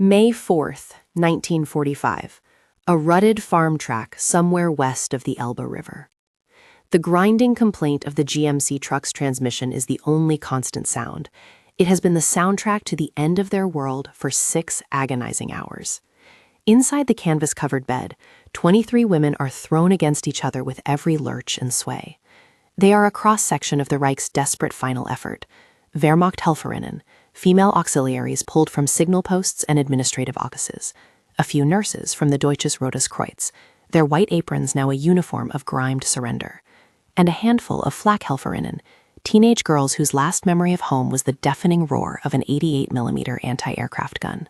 May 4th, 1945. A rutted farm track somewhere west of the Elbe River. The grinding complaint of the GMC truck's transmission is the only constant sound. It has been the soundtrack to the end of their world for 6 agonizing hours. Inside the canvas-covered bed, 23 women are thrown against each other with every lurch and sway. They are a cross-section of the Reich's desperate final effort. Wehrmacht-Helferinnen, female auxiliaries pulled from signal posts and administrative offices. A few nurses from the Deutsches Rotes Kreuz, their white aprons now a uniform of grimed surrender. And a handful of Flakhelferinnen, teenage girls whose last memory of home was the deafening roar of an 88mm anti-aircraft gun.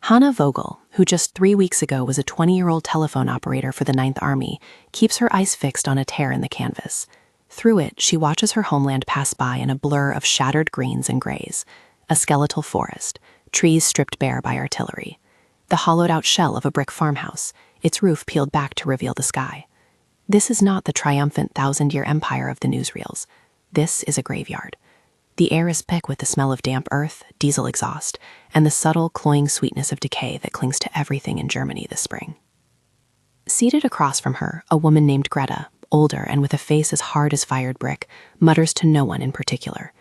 Hanna Vogel, who just 3 weeks ago was a 20-year-old telephone operator for the 9th Army, keeps her eyes fixed on a tear in the canvas. Through it, she watches her homeland pass by in a blur of shattered greens and grays, a skeletal forest, trees stripped bare by artillery, the hollowed-out shell of a brick farmhouse, its roof peeled back to reveal the sky. This is not the triumphant thousand-year empire of the newsreels. This is a graveyard. The air is thick with the smell of damp earth, diesel exhaust, and the subtle, cloying sweetness of decay that clings to everything in Germany this spring. Seated across from her, a woman named Greta, older and with a face as hard as fired brick, mutters to no one in particular.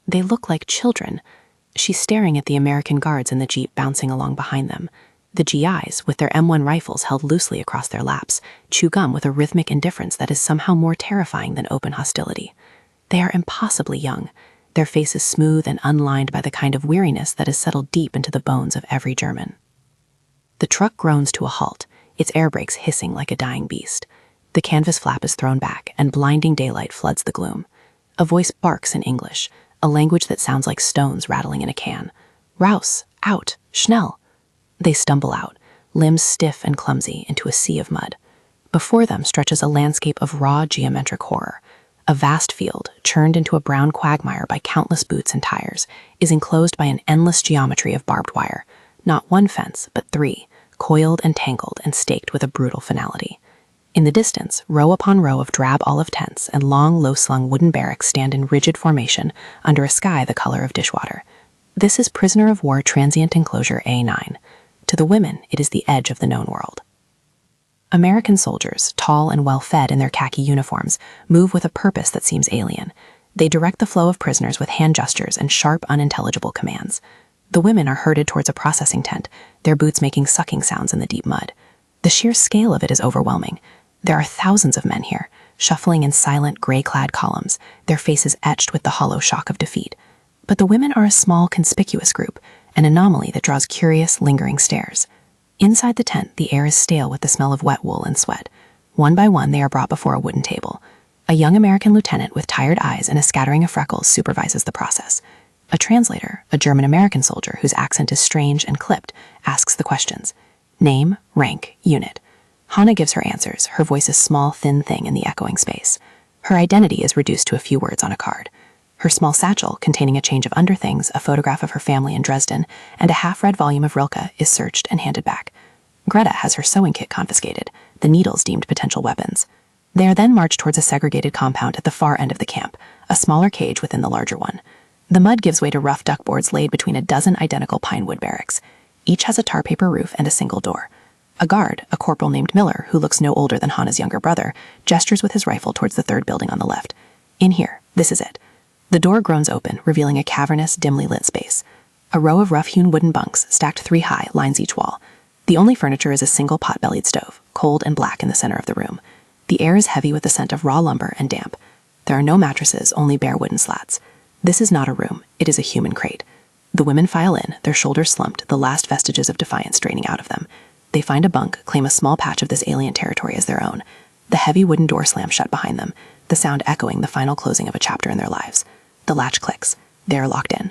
They look like children. She's staring at the American guards in the jeep bouncing along behind them. The GIs, with their M1 rifles held loosely across their laps, chew gum with a rhythmic indifference that is somehow more terrifying than open hostility. They are impossibly young, their faces smooth and unlined by the kind of weariness that has settled deep into the bones of every German. The truck groans to a halt, its air brakes hissing like a dying beast. The canvas flap is thrown back, and blinding daylight floods the gloom. A voice barks in English, a language that sounds like stones rattling in a can. Raus, out, schnell. They stumble out, limbs stiff and clumsy, into a sea of mud. Before them stretches a landscape of raw geometric horror. A vast field, churned into a brown quagmire by countless boots and tires, is enclosed by an endless geometry of barbed wire. Not one fence, but 3, coiled and tangled and staked with a brutal finality. In the distance, row upon row of drab olive tents and long, low-slung wooden barracks stand in rigid formation under a sky the color of dishwater. This is prisoner of war transient enclosure A9. To the women, it is the edge of the known world. American soldiers, tall and well-fed in their khaki uniforms, move with a purpose that seems alien. They direct the flow of prisoners with hand gestures and sharp, unintelligible commands. The women are herded towards a processing tent, their boots making sucking sounds in the deep mud. The sheer scale of it is overwhelming. There are thousands of men here, shuffling in silent, gray-clad columns, their faces etched with the hollow shock of defeat. But the women are a small, conspicuous group, an anomaly that draws curious, lingering stares. Inside the tent, the air is stale with the smell of wet wool and sweat. One by one, they are brought before a wooden table. A young American lieutenant with tired eyes and a scattering of freckles supervises the process. A translator, a German-American soldier whose accent is strange and clipped, asks the questions. Name, rank, unit. Hanna gives her answers, her voice a small, thin thing in the echoing space. Her identity is reduced to a few words on a card. Her small satchel, containing a change of underthings, a photograph of her family in Dresden, and a half-read volume of Rilke, is searched and handed back. Greta has her sewing kit confiscated, the needles deemed potential weapons. They are then marched towards a segregated compound at the far end of the camp, a smaller cage within the larger one. The mud gives way to rough duckboards laid between a dozen identical pine wood barracks. Each has a tar paper roof and a single door. A guard, a corporal named Miller, who looks no older than Hanna's younger brother, gestures with his rifle towards the third building on the left. In here, this is it. The door groans open, revealing a cavernous, dimly lit space. A row of rough-hewn wooden bunks, stacked 3 high, lines each wall. The only furniture is a single pot-bellied stove, cold and black in the center of the room. The air is heavy with the scent of raw lumber and damp. There are no mattresses, only bare wooden slats. This is not a room, it is a human crate. The women file in, their shoulders slumped, the last vestiges of defiance draining out of them. They find a bunk, claim a small patch of this alien territory as their own. The heavy wooden door slams shut behind them, the sound echoing the final closing of a chapter in their lives. The latch clicks. They are locked in.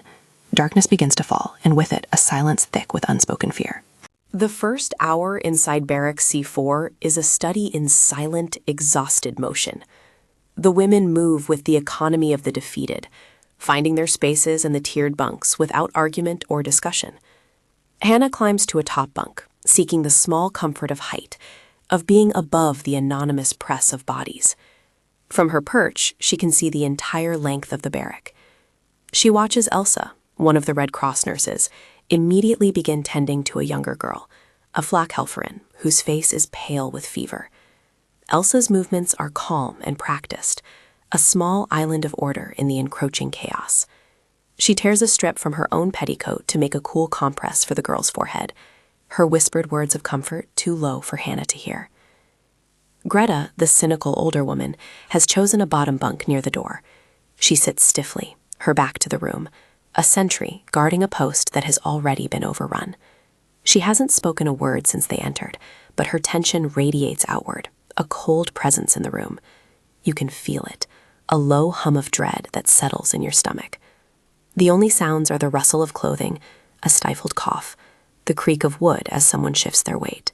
Darkness begins to fall, and with it, a silence thick with unspoken fear. The first hour inside Barracks C4 is a study in silent, exhausted motion. The women move with the economy of the defeated, finding their spaces in the tiered bunks without argument or discussion. Hanna climbs to a top bunk, seeking the small comfort of height, of being above the anonymous press of bodies. From her perch, she can see the entire length of the barrack. She watches Elsa, one of the Red Cross nurses, immediately begin tending to a younger girl, a Flakhelferin, whose face is pale with fever. Elsa's movements are calm and practiced, a small island of order in the encroaching chaos. She tears a strip from her own petticoat to make a cool compress for the girl's forehead, her whispered words of comfort too low for Hannah to hear. Greta, the cynical older woman, has chosen a bottom bunk near the door. She sits stiffly, her back to the room, a sentry guarding a post that has already been overrun. She hasn't spoken a word since they entered, but her tension radiates outward, a cold presence in the room. You can feel it, a low hum of dread that settles in your stomach. The only sounds are the rustle of clothing, a stifled cough, the creak of wood as someone shifts their weight.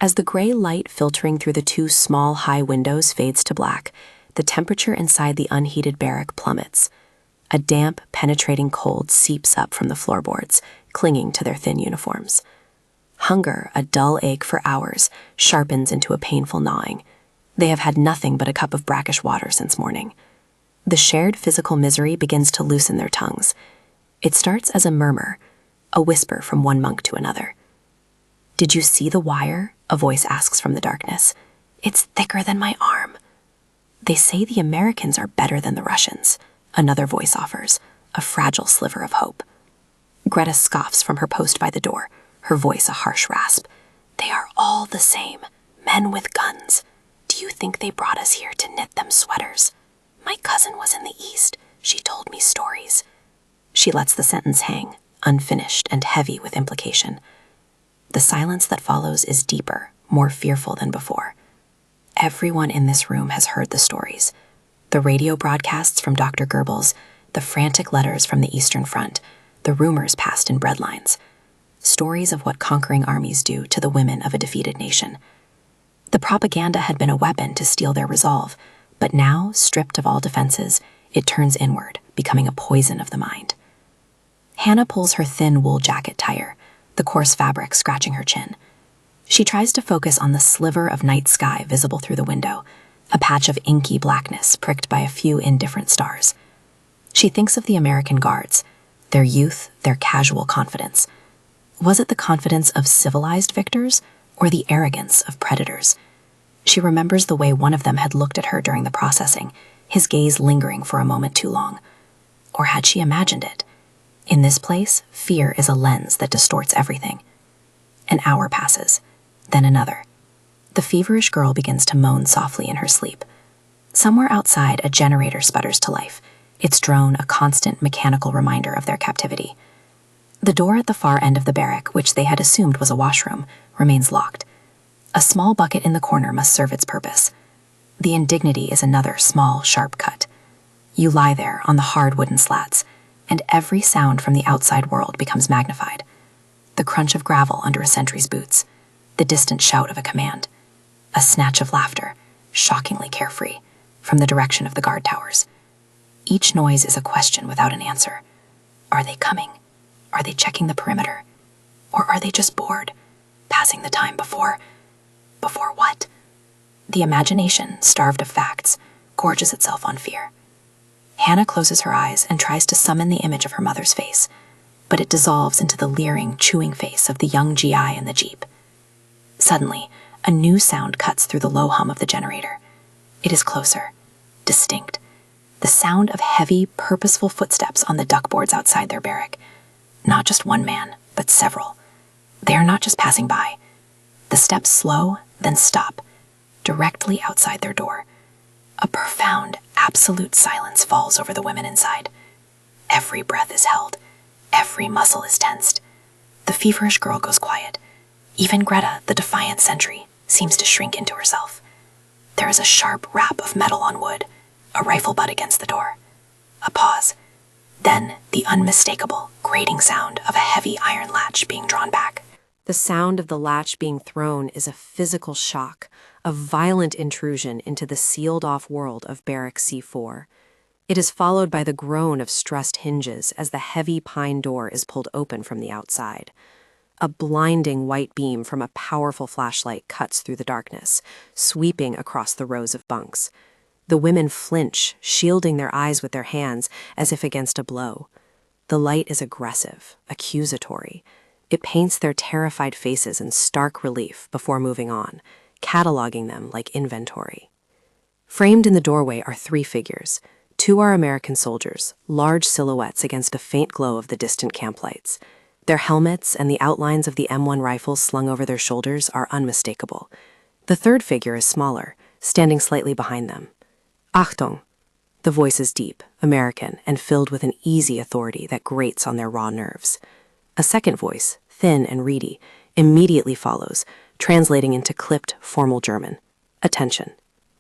As the gray light filtering through the two small, high windows fades to black, the temperature inside the unheated barrack plummets. A damp, penetrating cold seeps up from the floorboards, clinging to their thin uniforms. Hunger, a dull ache for hours, sharpens into a painful gnawing. They have had nothing but a cup of brackish water since morning. The shared physical misery begins to loosen their tongues. It starts as a murmur, a whisper from one monk to another. "Did you see the wire?" a voice asks from the darkness. "It's thicker than my arm." "They say the Americans are better than the Russians," another voice offers, a fragile sliver of hope. Greta scoffs from her post by the door, her voice a harsh rasp. "They are all the same, men with guns. Do you think they brought us here to knit them sweaters? My cousin was in the East. She told me stories." She lets the sentence hang, unfinished and heavy with implication. The silence that follows is deeper, more fearful than before. Everyone in this room has heard the stories. The radio broadcasts from Dr. Goebbels, the frantic letters from the Eastern Front, the rumors passed in breadlines. Stories of what conquering armies do to the women of a defeated nation. The propaganda had been a weapon to steel their resolve, but now, stripped of all defenses, it turns inward, becoming a poison of the mind. Hannah pulls her thin wool jacket tighter, the coarse fabric scratching her chin. She tries to focus on the sliver of night sky visible through the window, a patch of inky blackness pricked by a few indifferent stars. She thinks of the American Guards, their youth, their casual confidence. Was it the confidence of civilized victors or the arrogance of predators? She remembers the way one of them had looked at her during the processing, his gaze lingering for a moment too long. Or had she imagined it? In this place, fear is a lens that distorts everything. An hour passes, then another. The feverish girl begins to moan softly in her sleep. Somewhere outside, a generator sputters to life, its drone a constant mechanical reminder of their captivity. The door at the far end of the barrack, which they had assumed was a washroom, remains locked. A small bucket in the corner must serve its purpose. The indignity is another small, sharp cut. You lie there on the hard wooden slats, and every sound from the outside world becomes magnified. The crunch of gravel under a sentry's boots, the distant shout of a command, a snatch of laughter, shockingly carefree, from the direction of the guard towers. Each noise is a question without an answer. Are they coming? Are they checking the perimeter? Or are they just bored, passing the time before what? The imagination, starved of facts, gorges itself on fear. Hannah closes her eyes and tries to summon the image of her mother's face, but it dissolves into the leering, chewing face of the young GI in the Jeep. Suddenly, a new sound cuts through the low hum of the generator. It is closer, distinct, the sound of heavy, purposeful footsteps on the duckboards outside their barrack. Not just one man, but several. They are not just passing by. The steps slow, then stop, directly outside their door. A profound, absolute silence falls over the women inside. Every breath is held. Every muscle is tensed. The feverish girl goes quiet. Even Greta, the defiant sentry, seems to shrink into herself. There is a sharp rap of metal on wood, a rifle butt against the door. A pause. Then the unmistakable, grating sound of a heavy iron latch being drawn back. The sound of the latch being thrown is a physical shock, a violent intrusion into the sealed-off world of Barrack C4. It is followed by the groan of stressed hinges as the heavy pine door is pulled open from the outside. A blinding white beam from a powerful flashlight cuts through the darkness, sweeping across the rows of bunks. The women flinch, shielding their eyes with their hands as if against a blow. The light is aggressive, accusatory. It paints their terrified faces in stark relief before moving on, cataloging them like inventory. Framed in the doorway are 3 figures. 2 are American soldiers, large silhouettes against a faint glow of the distant camp lights. Their helmets and the outlines of the M1 rifles slung over their shoulders are unmistakable. The 3rd figure is smaller, standing slightly behind them. Achtung! The voice is deep, American, and filled with an easy authority that grates on their raw nerves. A second voice, thin and reedy, immediately follows, translating into clipped, formal German. Attention.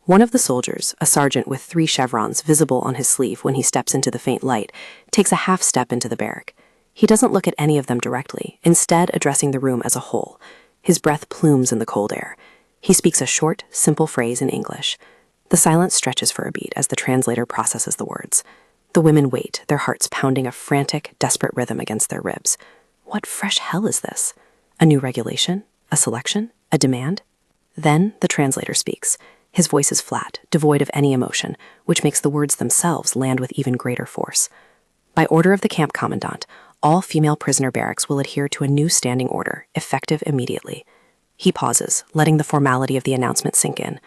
One of the soldiers, a sergeant with 3 chevrons visible on his sleeve when he steps into the faint light, takes a half step into the barrack. He doesn't look at any of them directly, instead addressing the room as a whole. His breath plumes in the cold air. He speaks a short, simple phrase in English. The silence stretches for a beat as the translator processes the words. The women wait, their hearts pounding a frantic, desperate rhythm against their ribs. What fresh hell is this? A new regulation? A selection? A demand? Then the translator speaks. His voice is flat, devoid of any emotion, which makes the words themselves land with even greater force. By order of the camp commandant, all female prisoner barracks will adhere to a new standing order, effective immediately. He pauses, letting the formality of the announcement sink in.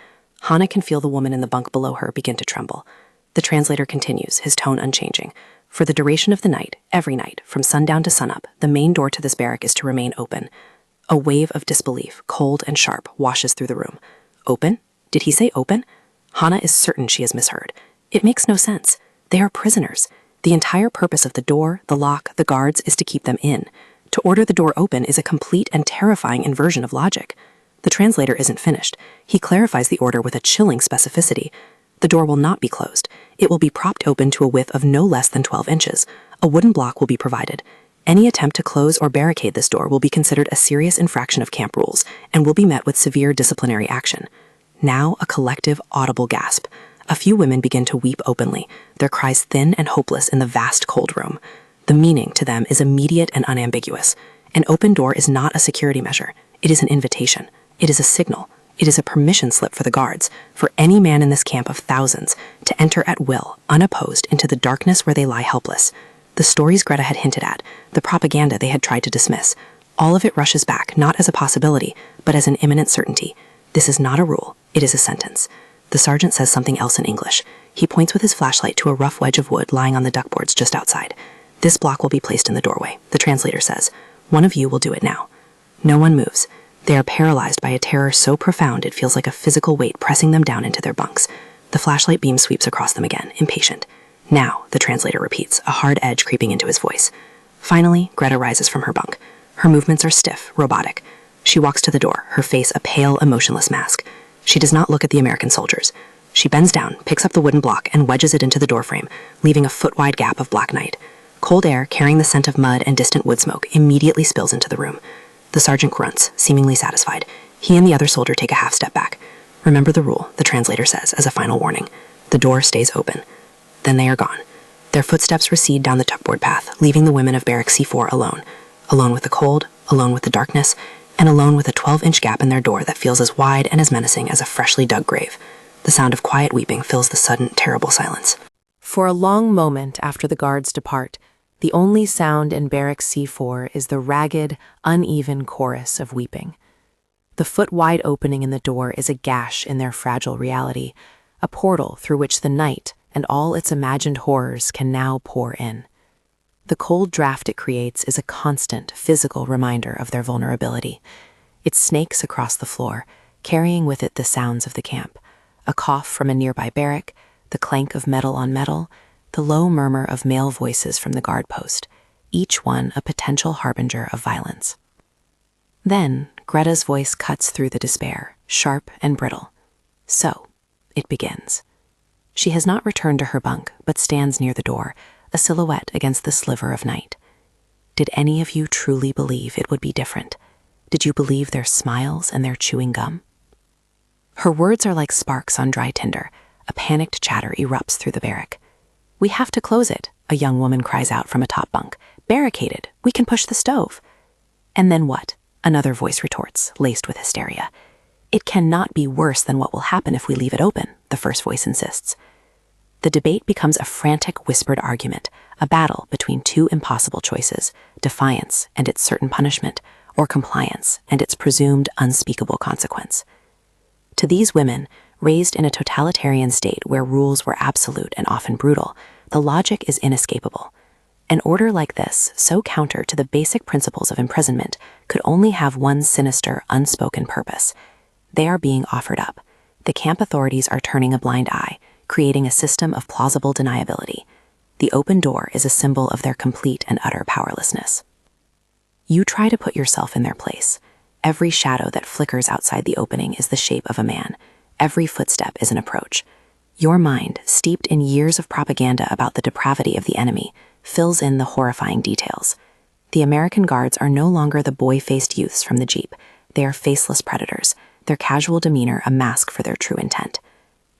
Hannah can feel the woman in the bunk below her begin to tremble. The translator continues, his tone unchanging. For the duration of the night, every night, from sundown to sunup, the main door to this barrack is to remain open. A wave of disbelief, cold and sharp, washes through the room. Open? Did he say open? Hannah is certain she has misheard. It makes no sense. They are prisoners. The entire purpose of the door, the lock, the guards is to keep them in. To order the door open is a complete and terrifying inversion of logic. The translator isn't finished. He clarifies the order with a chilling specificity. The door will not be closed. It will be propped open to a width of no less than 12 inches. A wooden block will be provided. Any attempt to close or barricade this door will be considered a serious infraction of camp rules and will be met with severe disciplinary action. Now a collective, audible gasp. A few women begin to weep openly, their cries thin and hopeless in the vast cold room. The meaning to them is immediate and unambiguous. An open door is not a security measure. It is an invitation. It is a signal. It is a permission slip for the guards, for any man in this camp of thousands, to enter at will, unopposed, into the darkness where they lie helpless. The stories Greta had hinted at, the propaganda they had tried to dismiss, all of it rushes back, not as a possibility, but as an imminent certainty. This is not a rule. It is a sentence. The sergeant says something else in English. He points with his flashlight to a rough wedge of wood lying on the duckboards just outside. This block will be placed in the doorway, the translator says. One of you will do it now. No one moves. They are paralyzed by a terror so profound it feels like a physical weight pressing them down into their bunks. The flashlight beam sweeps across them again, impatient. Now, the translator repeats, a hard edge creeping into his voice. Finally, Greta rises from her bunk. Her movements are stiff, robotic. She walks to the door, her face a pale, emotionless mask. She does not look at the American soldiers. She bends down, picks up the wooden block, and wedges it into the doorframe, leaving a foot-wide gap of black night. Cold air, carrying the scent of mud and distant wood smoke, immediately spills into the room. The sergeant grunts, seemingly satisfied. He and the other soldier take a half step back. Remember the rule, the translator says, as a final warning. The door stays open. Then they are gone. Their footsteps recede down the tuckboard path, leaving the women of Barrack C4 alone. Alone with the cold, alone with the darkness, and alone with a 12-inch gap in their door that feels as wide and as menacing as a freshly dug grave. The sound of quiet weeping fills the sudden, terrible silence. For a long moment after the guards depart, the only sound in Barrack C4 is the ragged, uneven chorus of weeping. The foot-wide opening in the door is a gash in their fragile reality, a portal through which the night and all its imagined horrors can now pour in. The cold draft it creates is a constant physical reminder of their vulnerability. It snakes across the floor, carrying with it the sounds of the camp, a cough from a nearby barrack, the clank of metal on metal, the low murmur of male voices from the guard post, each one a potential harbinger of violence. Then, Greta's voice cuts through the despair, sharp and brittle. So, it begins. She has not returned to her bunk, but stands near the door, a silhouette against the sliver of night. Did any of you truly believe it would be different? Did you believe their smiles and their chewing gum? Her words are like sparks on dry tinder. A panicked chatter erupts through the barrack. "We have to close it," a young woman cries out from a top bunk. "Barricaded. We can push the stove." "And then what?" Another voice retorts, laced with hysteria. "It cannot be worse than what will happen if we leave it open," the first voice insists. The debate becomes a frantic whispered argument, a battle between two impossible choices: defiance and its certain punishment, or compliance and its presumed unspeakable consequence. To these women, raised in a totalitarian state where rules were absolute and often brutal, the logic is inescapable. An order like this, so counter to the basic principles of imprisonment, could only have one sinister, unspoken purpose. They are being offered up. The camp authorities are turning a blind eye, creating a system of plausible deniability. The open door is a symbol of their complete and utter powerlessness. You try to put yourself in their place. Every shadow that flickers outside the opening is the shape of a man. Every footstep is an approach. Your mind, steeped in years of propaganda about the depravity of the enemy, fills in the horrifying details. The American guards are no longer the boy-faced youths from the Jeep. They are faceless predators, their casual demeanor a mask for their true intent.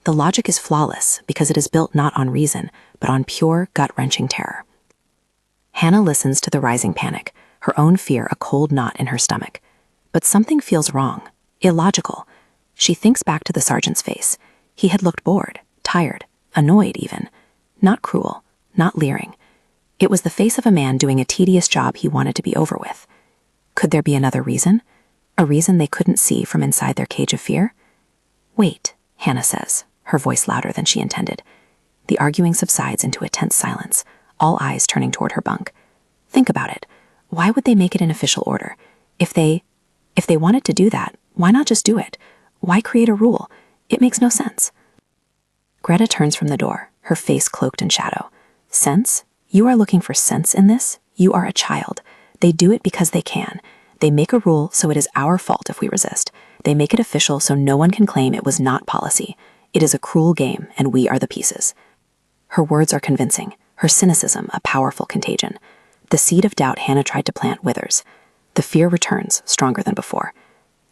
The logic is flawless because it is built not on reason, but on pure, gut-wrenching terror. Hannah listens to the rising panic, her own fear a cold knot in her stomach. But something feels wrong, illogical. She thinks back to the sergeant's face. He had looked bored, tired, annoyed even. Not cruel, not leering. It was the face of a man doing a tedious job he wanted to be over with. Could there be another reason? A reason they couldn't see from inside their cage of fear? Wait, Hannah says, her voice louder than she intended. The arguing subsides into a tense silence, all eyes turning toward her bunk. Think about it. Why would they make it an official order? If they wanted to do that, why not just do it? Why create a rule? It makes no sense. Greta turns from the door, her face cloaked in shadow. Sense? You are looking for sense in this? You are a child. They do it because they can. They make a rule so it is our fault if we resist. They make it official so no one can claim it was not policy. It is a cruel game, and we are the pieces. Her words are convincing, her cynicism a powerful contagion. The seed of doubt Hannah tried to plant withers. The fear returns, stronger than before.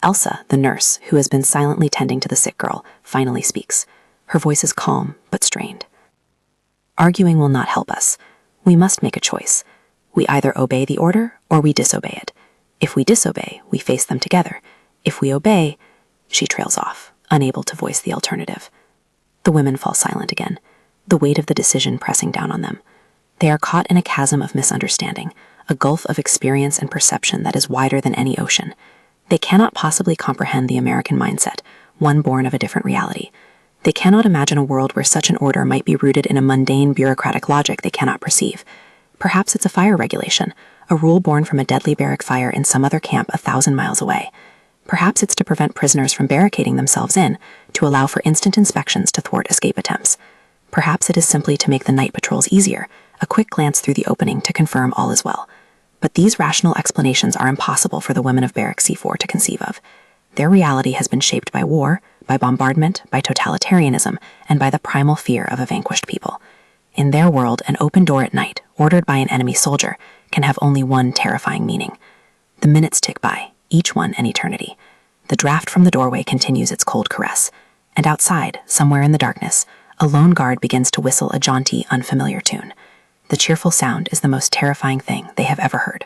Elsa, the nurse, who has been silently tending to the sick girl, finally speaks. Her voice is calm, but strained. Arguing will not help us. We must make a choice. We either obey the order, or we disobey it. If we disobey, we face them together. If we obey, she trails off, unable to voice the alternative. The women fall silent again, the weight of the decision pressing down on them. They are caught in a chasm of misunderstanding, a gulf of experience and perception that is wider than any ocean. They cannot possibly comprehend the American mindset, one born of a different reality. They cannot imagine a world where such an order might be rooted in a mundane bureaucratic logic they cannot perceive. Perhaps it's a fire regulation, a rule born from a deadly barrack fire in some other camp 1,000 miles away. Perhaps it's to prevent prisoners from barricading themselves in, to allow for instant inspections to thwart escape attempts. Perhaps it is simply to make the night patrols easier, a quick glance through the opening to confirm all is well. But these rational explanations are impossible for the women of Barrack C4 to conceive of. Their reality has been shaped by war, by bombardment, by totalitarianism, and by the primal fear of a vanquished people. In their world, an open door at night, ordered by an enemy soldier, can have only one terrifying meaning. The minutes tick by, each one an eternity. The draft from the doorway continues its cold caress, and outside, somewhere in the darkness, a lone guard begins to whistle a jaunty, unfamiliar tune. The cheerful sound is the most terrifying thing they have ever heard.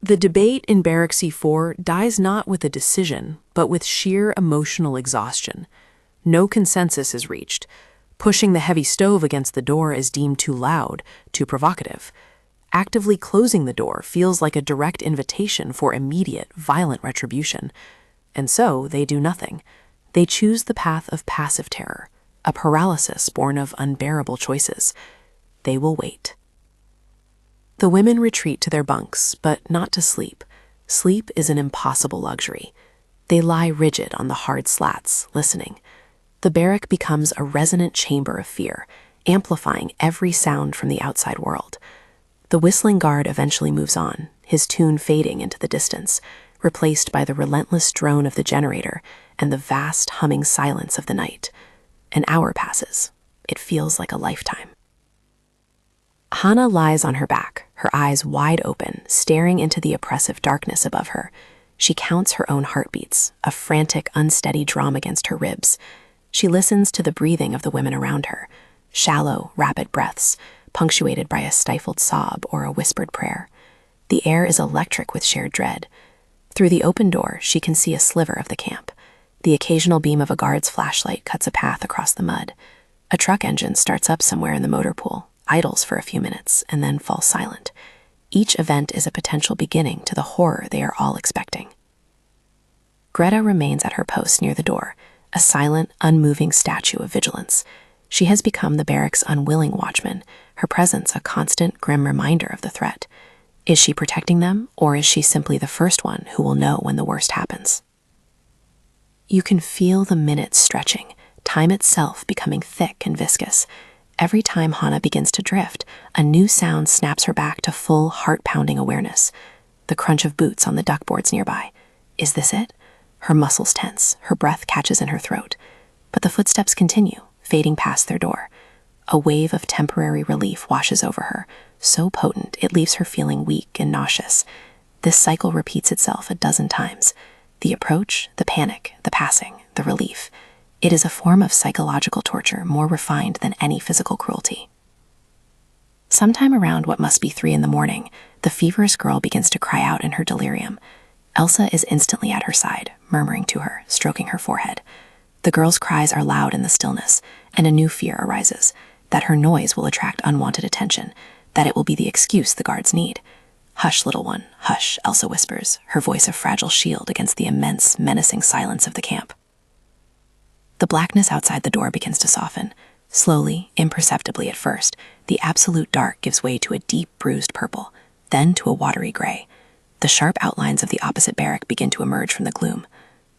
The debate in Barrack C4 dies not with a decision, but with sheer emotional exhaustion. No consensus is reached. Pushing the heavy stove against the door is deemed too loud, too provocative. Actively closing the door feels like a direct invitation for immediate, violent retribution. And so they do nothing. They choose the path of passive terror, a paralysis born of unbearable choices. They will wait. The women retreat to their bunks, but not to sleep. Sleep is an impossible luxury. They lie rigid on the hard slats, listening. The barrack becomes a resonant chamber of fear, amplifying every sound from the outside world. The whistling guard eventually moves on, his tune fading into the distance, replaced by the relentless drone of the generator and the vast humming silence of the night. An hour passes. It feels like a lifetime. Hannah lies on her back, her eyes wide open, staring into the oppressive darkness above her. She counts her own heartbeats, a frantic, unsteady drum against her ribs. She listens to the breathing of the women around her, shallow, rapid breaths, punctuated by a stifled sob or a whispered prayer. The air is electric with shared dread. Through the open door, she can see a sliver of the camp. The occasional beam of a guard's flashlight cuts a path across the mud. A truck engine starts up somewhere in the motor pool, idles for a few minutes, and then falls silent. Each event is a potential beginning to the horror they are all expecting. Greta remains at her post near the door, a silent, unmoving statue of vigilance. She has become the barracks' unwilling watchman, her presence a constant, grim reminder of the threat. Is she protecting them, or is she simply the first one who will know when the worst happens? You can feel the minutes stretching, time itself becoming thick and viscous. Every time Hannah begins to drift, a new sound snaps her back to full, heart-pounding awareness. The crunch of boots on the duckboards nearby. Is this it? Her muscles tense, her breath catches in her throat. But the footsteps continue, fading past their door. A wave of temporary relief washes over her, so potent it leaves her feeling weak and nauseous. This cycle repeats itself a dozen times. The approach, the panic, the passing, the relief. It is a form of psychological torture more refined than any physical cruelty. Sometime around what must be 3 a.m, the feverish girl begins to cry out in her delirium. Elsa is instantly at her side, murmuring to her, stroking her forehead. The girl's cries are loud in the stillness, and a new fear arises, that her noise will attract unwanted attention, that it will be the excuse the guards need. "Hush, little one, hush," Elsa whispers, her voice a fragile shield against the immense, menacing silence of the camp. The blackness outside the door begins to soften. Slowly, imperceptibly at first, the absolute dark gives way to a deep, bruised purple, then to a watery gray. The sharp outlines of the opposite barrack begin to emerge from the gloom.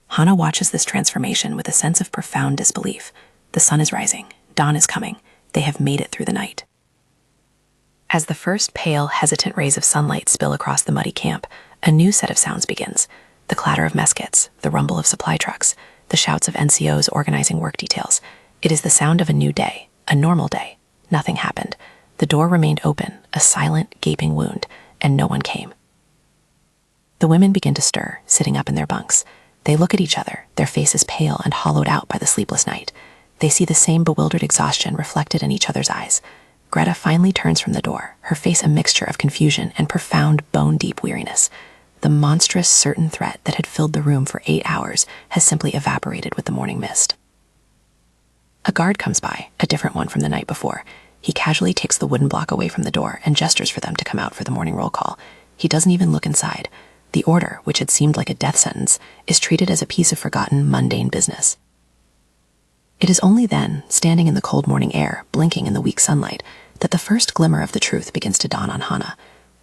Hannah watches this transformation with a sense of profound disbelief. The sun is rising. Dawn is coming. They have made it through the night. As the first pale, hesitant rays of sunlight spill across the muddy camp, a new set of sounds begins. The clatter of muskets, the rumble of supply trucks, the shouts of NCOs organizing work details. It is the sound of a new day, a normal day. Nothing happened. The door remained open, a silent, gaping wound, and no one came. The women begin to stir, sitting up in their bunks. They look at each other, their faces pale and hollowed out by the sleepless night. They see the same bewildered exhaustion reflected in each other's eyes. Greta finally turns from the door, her face a mixture of confusion and profound, bone-deep weariness. The monstrous, certain threat that had filled the room for 8 hours has simply evaporated with the morning mist. A guard comes by, a different one from the night before. He casually takes the wooden block away from the door and gestures for them to come out for the morning roll call. He doesn't even look inside. The order, which had seemed like a death sentence, is treated as a piece of forgotten, mundane business. It is only then, standing in the cold morning air, blinking in the weak sunlight, that the first glimmer of the truth begins to dawn on Hannah.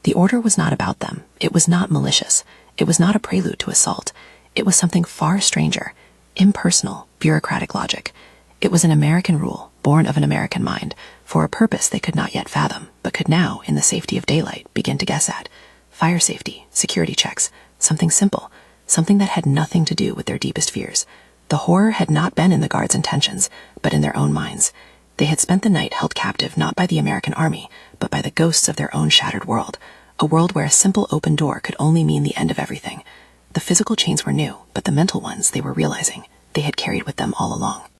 The order was not about them. It was not malicious. It was not a prelude to assault. It was something far stranger, impersonal, bureaucratic logic. It was an American rule, born of an American mind, for a purpose they could not yet fathom, but could now, in the safety of daylight, begin to guess at. Fire safety, security checks, something simple, something that had nothing to do with their deepest fears. The horror had not been in the guards' intentions, but in their own minds. They had spent the night held captive not by the American army, but by the ghosts of their own shattered world, a world where a simple open door could only mean the end of everything. The physical chains were new, but the mental ones, they were realizing, they had carried with them all along.